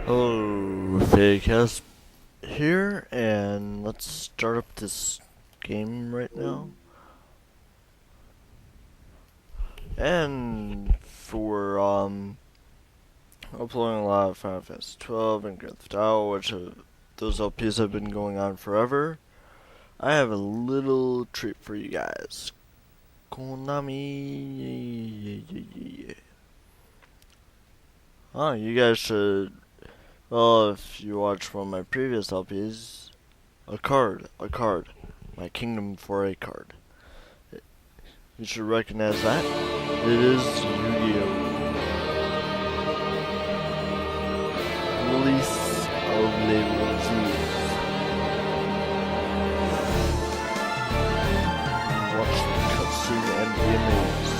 Hello, Fakecast here, and let's start up this game right now. And for uploading a lot of Final Fantasy 12 and Grand Theft Auto, which those LPs have been going on forever. I have a little treat for you guys. Konami. Oh, you guys should. Well, if you watch one of my previous LPs, a card, my Kingdom 4A card. You should recognize that. It is Yu-Gi-Oh! Duelists of Duelists. Watch the cutscene and be amazed.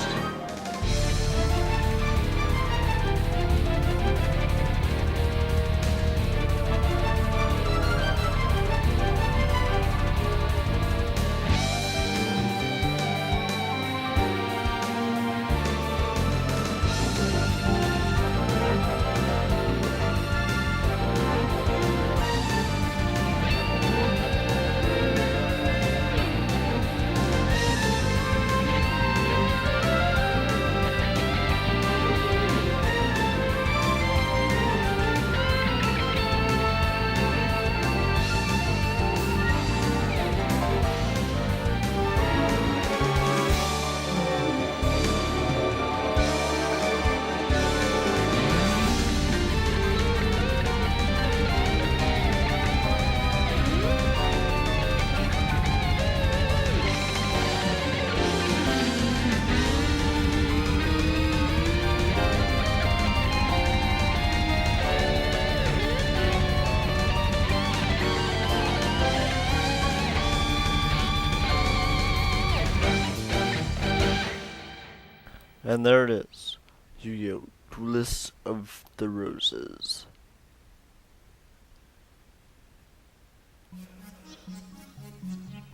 And there it is. Yu-Gi-Oh! Duelists of the Roses.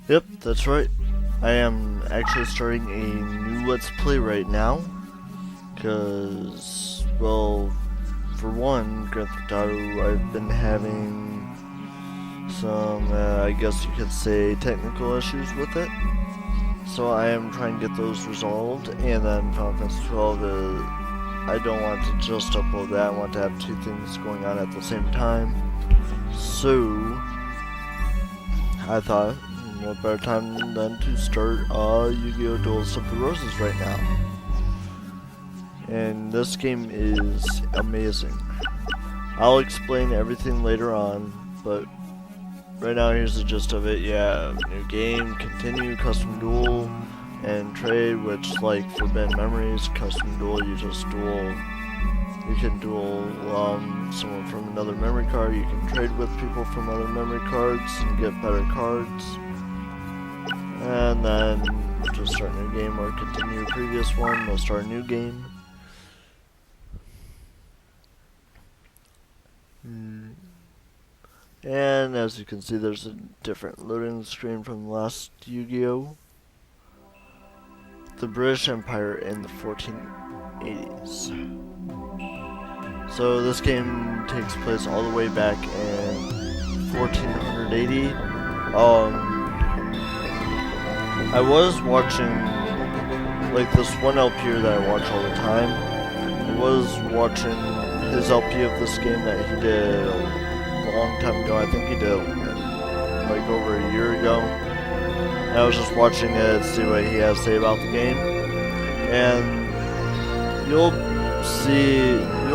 Yep, that's right. I am actually starting a new Let's Play right now. Because, well, for one, Grand Theft Auto, I've been having some, I guess you could say, technical issues with it. So I am trying to get those resolved, and then Final Fantasy 12 is, I don't want to just upload that, I want to have two things going on at the same time. So, I thought, what better time than to start Yu-Gi-Oh! Duelists of the Roses right now. And this game is amazing. I'll explain everything later on, but right now, here's the gist of it. Yeah, new game, continue, custom duel, and trade, which, like Forbidden Memories, custom duel, you just duel. You can duel someone from another memory card, you can trade with people from other memory cards and get better cards. And then, just start a new game or continue a previous one, we'll start a new game. And as you can see, there's a different loading screen from the last Yu-Gi-Oh! The British Empire in the 1480s. So this game takes place all the way back in 1480. I was watching, like, this one LPer that I watch all the time. I was watching his LP of this game that he did a long time ago. I think he did like over a year ago. And I was just watching it, see what he has to say about the game, and you'll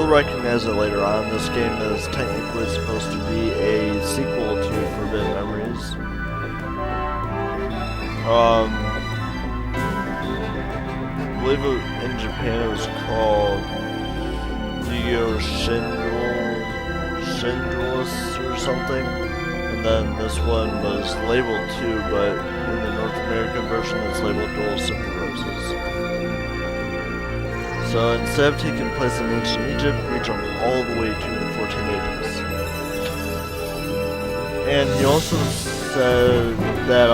recognize it later on. This game is technically supposed to be a sequel to Forbidden Memories. I believe in Japan it was called Yu-Gi-Oh! Duelists or something, and then this one was labeled 2, but in the North American version it's labeled Duelists of the Roses. So instead of taking place in ancient Egypt, we jump all the way to the 1480s. And he also said that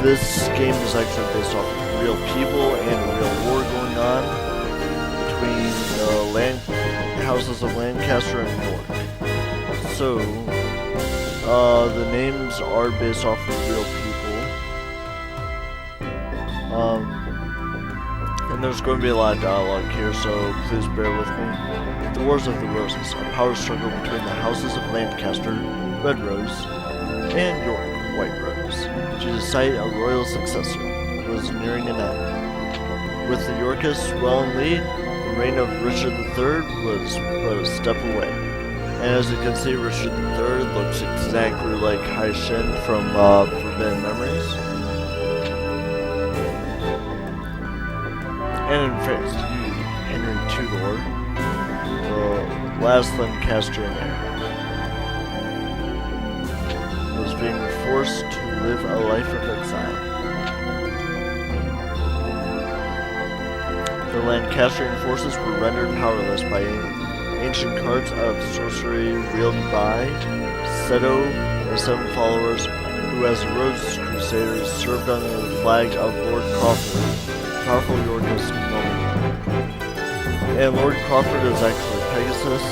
this game is actually based off of real people and a real war going on between the land houses of Lancaster and York. So, the names are based off of real people. And there's going to be a lot of dialogue here, so please bear with me. The Wars of the Roses, a power struggle between the houses of Lancaster, Red Rose, and York, White Rose, to decide a royal successor, was nearing an end. With the Yorkists well in lead, the reign of Richard III was but a step away. And as you can see, Richard III looks exactly like Hai Shin from Forbidden Memories. And in France, Henry Tudor, the last Lancastrian heir, was being forced to live a life of exile. The Lancastrian forces were rendered powerless by ancient cards of sorcery wielded by Seto and his 7 followers, who as the Rose Crusaders served under the flag of Lord Crawford, powerful Yorkist nobleman. And Lord Crawford is actually Pegasus,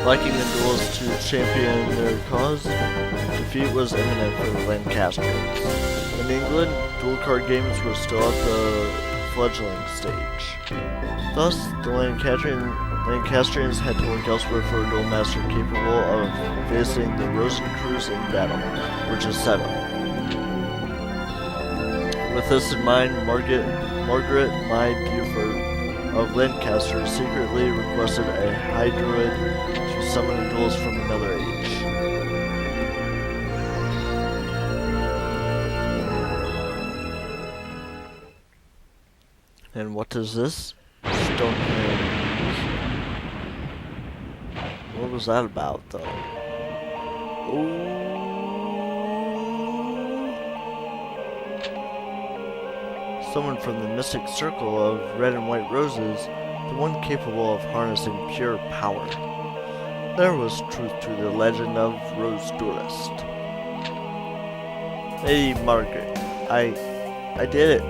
liking the duelists to champion their cause. Defeat was imminent for the Lancastrians. In England, dual card games were still at the fledgling stage. Thus, the Lancastrians had to look elsewhere for a duel master capable of facing the Rosencrews in battle, which is Seto. With this in mind, Margaret Maid Beaufort of Lancaster secretly requested a high druid to summon a duelist from another age. And what is this? Stonehenge. What was that about, though? Ooh. Someone from the mystic circle of red and white roses, the one capable of harnessing pure power. There was truth to the legend of Rose Duelist. Hey, Margaret, I did it.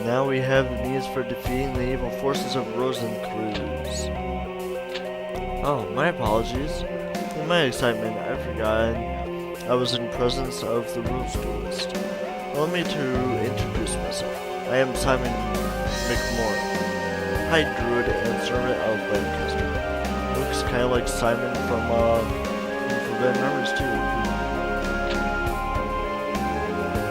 Now we have the means for defeating the evil forces of Rosencrews. Oh, my apologies. In my excitement, I've forgotten I was in presence of the Rose Duelist. Allow me to introduce myself. I am Simon McMorrin, High Druid and Servant of Lancaster. Looks kind of like Simon from Forbidden Memories too.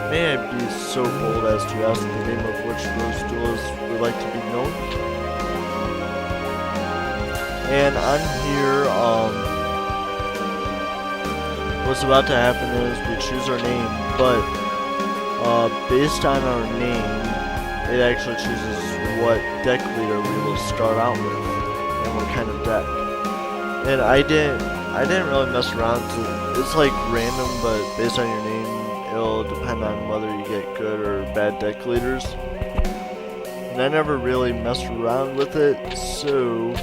May I be so bold as to ask the name of which Rose Duelist would like to be known? And on here, what's about to happen is we choose our name, but based on our name, it actually chooses what deck leader we will start out with and what kind of deck. And I didn't really mess around. It's like random, but based on your name, it'll depend on whether you get good or bad deck leaders. And I never really messed around with it, so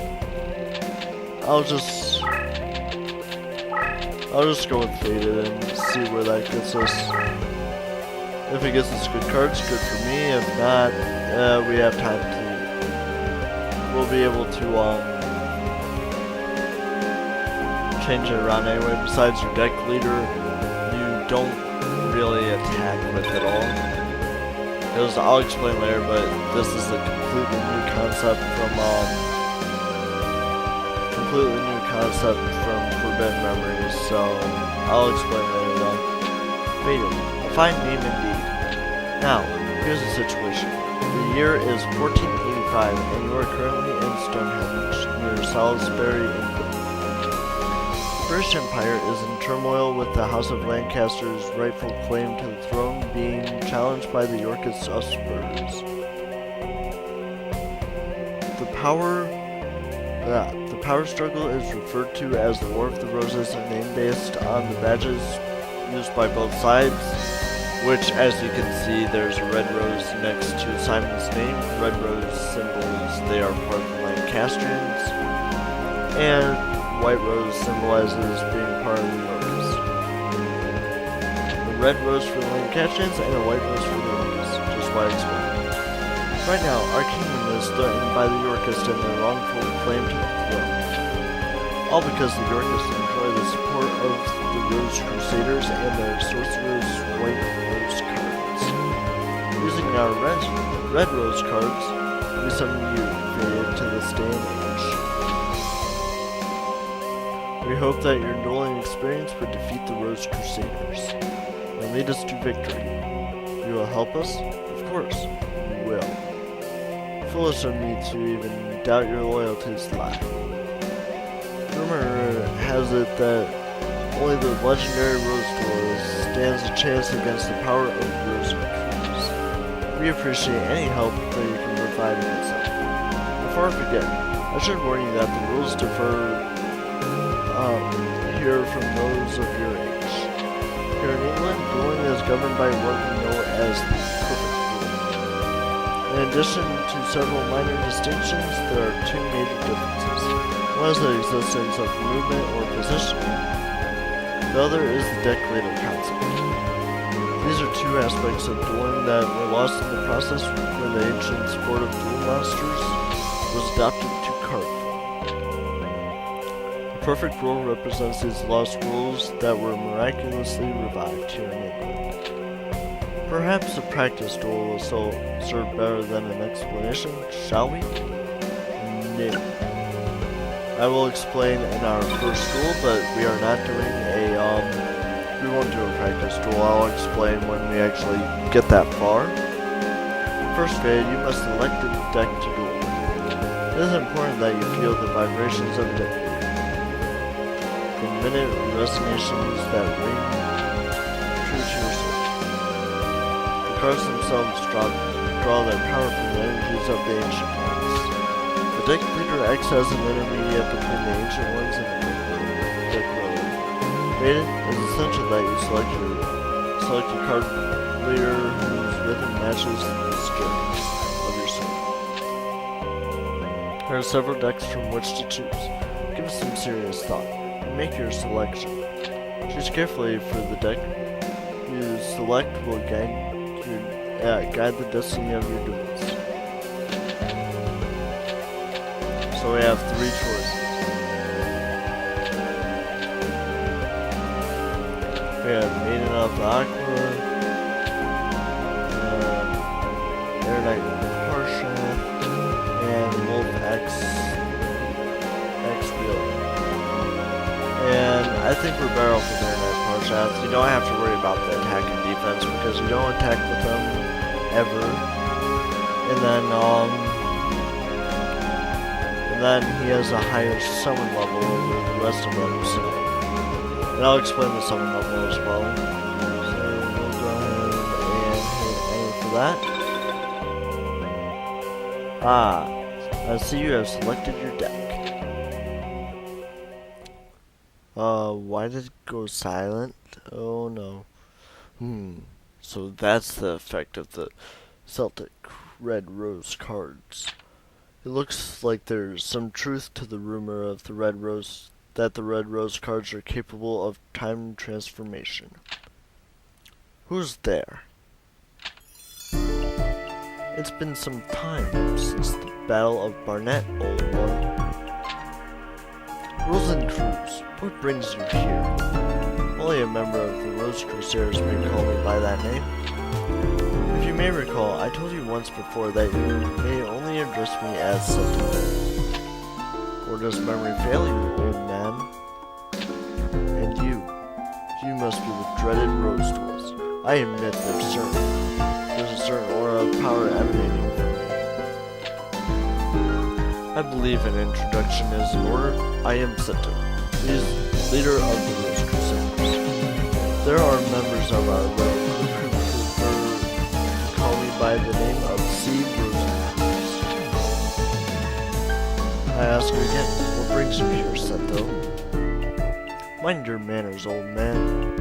I'll just go with Faded and see where that gets us. If it gets us good cards, good for me. If not, we have time to. We'll be able to change it around anyway. Besides your deck leader, you don't really attack with it all. I'll explain later, but this is a completely new concept from Forbidden Memories, so I'll explain later though. Faded. A fine name indeed. Now, here's the situation. The year is 1485, and you are currently in Stonehenge, near Salisbury, England. The British Empire is in turmoil, with the House of Lancaster's rightful claim to the throne being challenged by the Yorkists of Spurs. The power struggle is referred to as the War of the Roses, a name based on the badges used by both sides, which, as you can see, there's a red rose next to Simon's name. Red rose symbols they are part of the Lancastrians, and white rose symbolizes being part of the Yorkists. A red rose for the Lancastrians and a white rose for the Yorkists, just what I explained. Right now, our kingdom is threatened by the Yorkists and their wrongful claim to the throne. All because the Yorkists enjoy the support of the Rose Crusaders and their sorcerer's white rose cards. Using our red rose cards, we summon you created to this day and age. We hope that your dueling experience would defeat the Rose Crusaders and lead us to victory. You will help us? Of course, you will. Foolish of me to even doubt your loyalties lie. Rumor has it that only the legendary Rose Duelist stands a chance against the power of Rose Cruise. We appreciate any help that you can provide against them. Before I forget, I should warn you that the rules differ here from those of your age. Here in England, dueling is governed by what we know as the perfect rule. In addition to several minor distinctions, there are two major differences. One is the existence of movement or positioning. The other is the deck leader concept. These are two aspects of dueling that were lost in the process when the ancient sport of duel masters was adopted to card form. The perfect rule represents these lost rules that were miraculously revived here in England. Perhaps a practice duel will serve better than an explanation, shall we? No. I will explain in our first duel, but we are not doing we won't do a practice duel. I'll explain when we actually get that far. First phase, you must select a deck to duel. It is important that you feel the vibrations of the deck. The minute resonations that ring true to your soul. The cards themselves draw their power from the energies of the ancient ones. The deck leader acts as an intermediate between the ancient ones and the deck road. It is essential that you select a card leader whose rhythm matches the strings of your soul. There are several decks from which to choose. Give it some serious thought and make your selection. Choose carefully, for the deck you select will guide the destiny of your duels. So we have three choices. We have Maiden of the Aqua, Air Knight Harsha, and Wolf X Wheel. And I think we're better off with Air Knight Harsha. You don't have to worry about the attack and defense because you don't attack with them ever. And then he has a higher summon level over the rest of them, so. And I'll explain the summon level as well. So we'll go ahead and hit enter for that. I see you have selected your deck. Why did it go silent? Oh no. So that's the effect of the Celtic Red Rose cards. It looks like there's some truth to the rumor of the Red Rose that the Red Rose cards are capable of time transformation. Who's there? It's been some time since the Battle of Barnet, old one. Roland Cruz, what brings you here? Only a member of the Rose Crusaders may call me by that name. If you may recall, I told you once before that you may only address me as Sentinel. Or does memory fail you, old man? And you must be the dreaded Rose Duelist. I admit there's a certain aura of power emanating from you. I believe an introduction is in order. I am Seto, leader of the Rose Crusaders. There are members of our little group who prefer to call me by the name of C. Rose. I ask you again, what brings you here, Seto? Mind your manners, old man.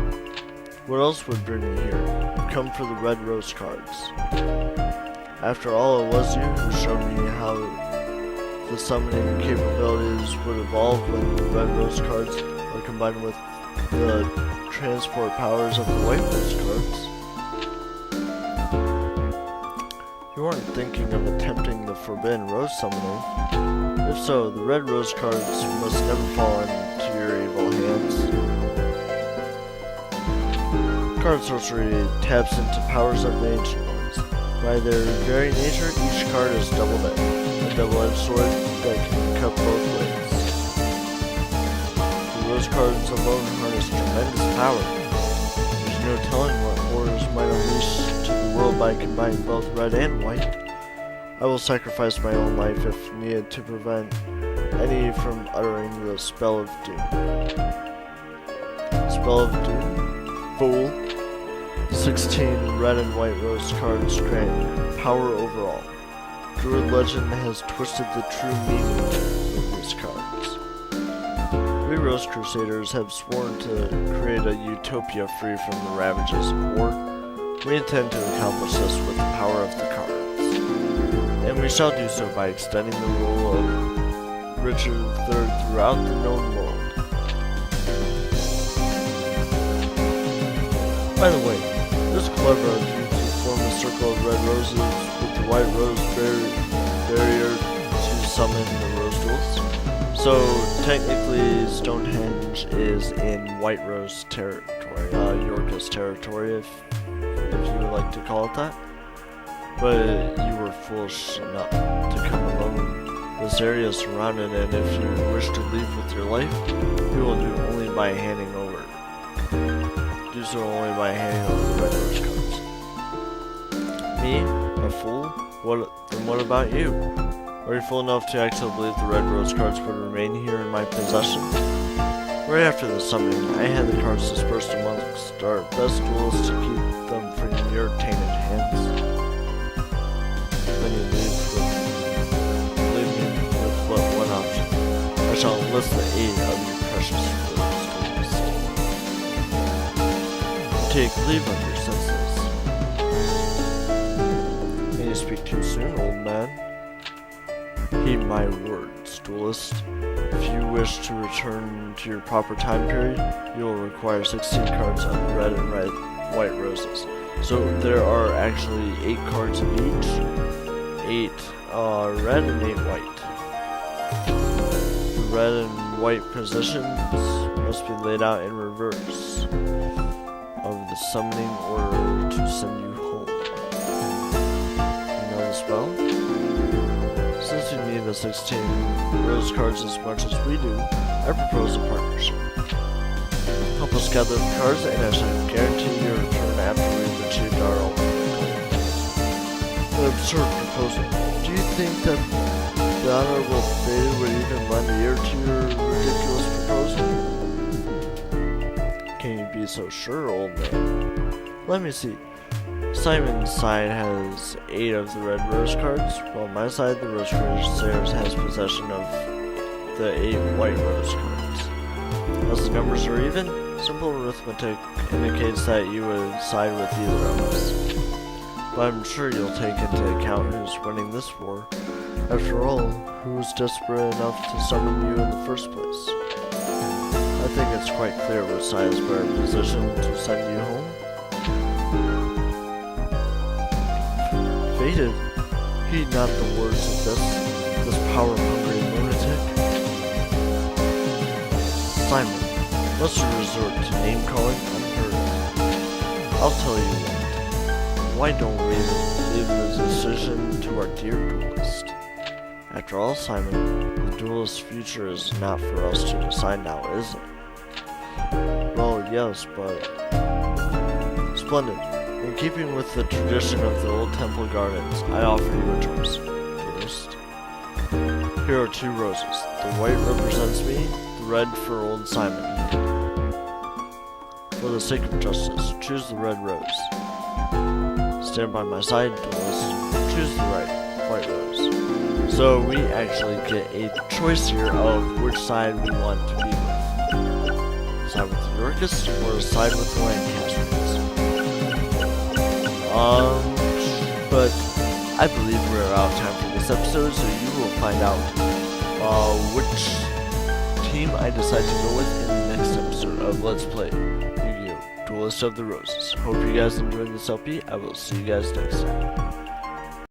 What else would bring me here? You've come for the Red Rose cards. After all, it was you who showed me how the summoning capabilities would evolve when the Red Rose cards are combined with the transport powers of the White Rose cards. You You aren't thinking of attempting the Forbidden Rose summoning. If so, the red rose cards must never fall into your evil hands. Card sorcery taps into powers of the Ancient Ones. By their very nature, each card is double-edged, a double-edged sword that can cut both ways. The rose cards alone harness tremendous power. There's no telling what horrors might unleash to the world by combining both red and white. I will sacrifice my own life if needed to prevent any from uttering the spell of doom. Spell of doom? Fool. 16 red and white rose cards grant power over all. Druid legend has twisted the true meaning of these cards. We Rose Crusaders have sworn to create a utopia free from the ravages of war. We intend to accomplish this with the power of the cards. And we shall do so by extending the rule of Richard III throughout the known world. By the way, this clever of you to form a circle of red roses with the white rose barrier to summon the rose duels. So technically Stonehenge is in White Rose territory, Yorkist territory if you would like to call it that. But you were foolish enough to come alone. This area is surrounded, and if you wish to leave with your life, you will do only by handing over. Do so only by handing over the red rose cards. Me? A fool? Then what about you? Are you fool enough to actually believe the red rose cards would remain here in my possession? Right after the summoning, I had the cards dispersed amongst our best duelists to keep them from your tainted hands. Then you leave me with but one option. I shall enlist the aid of your precious rose duelist. Take leave of your senses. May you speak too soon, old man. Heed my words, duelist. If you wish to return to your proper time period, you will require 16 cards of red and white roses. So there are actually 8 cards of each. 8 red and 8 white. The red and white positions must be laid out in reverse of the summoning order to send you home. You know the spell? Since you need the 16 rose cards as much as we do, I propose a partnership. Help us gather the cards, and I shall guarantee your return after we've achieved our ultimate goal. An absurd proposal. Do you think that the Honorable Theta would even lend an ear to your ridiculous proposal? Can you be so sure, old man? Let me see. Simon's side has 8 of the red rose cards, while my side, the Rose Crusaders, has possession of the 8 white rose cards. As the numbers are even, simple arithmetic indicates that you would side with either of us. But I'm sure you'll take into account who's winning this war. After all, who was desperate enough to summon you in the first place? I think it's quite clear which side is better positioned to send you home. Fated, heed not the words of this power-hungry lunatic. Simon, must you resort to name-calling unheard of? I'll tell you what. Why don't we leave the decision to our dear duelist? After all, Simon, the duelist's future is not for us to decide now, is it? Well, yes, but... Splendid. In keeping with the tradition of the old temple gardens, I offer you a choice, duelist. Here are 2 roses. The white represents me, the red for old Simon. For the sake of justice, choose the red rose. Stand by my side, duelist. Choose the white rose. So we actually get a choice here of which side we want to be with. Side with the Yorkists or side with the Lancasters. But I believe we're out of time for this episode, so you will find out which team I decide to go with in the next episode of Let's Play Yu-Gi-Oh! Duelist of the Roses. Hope you guys enjoyed this LP. I will see you guys next time.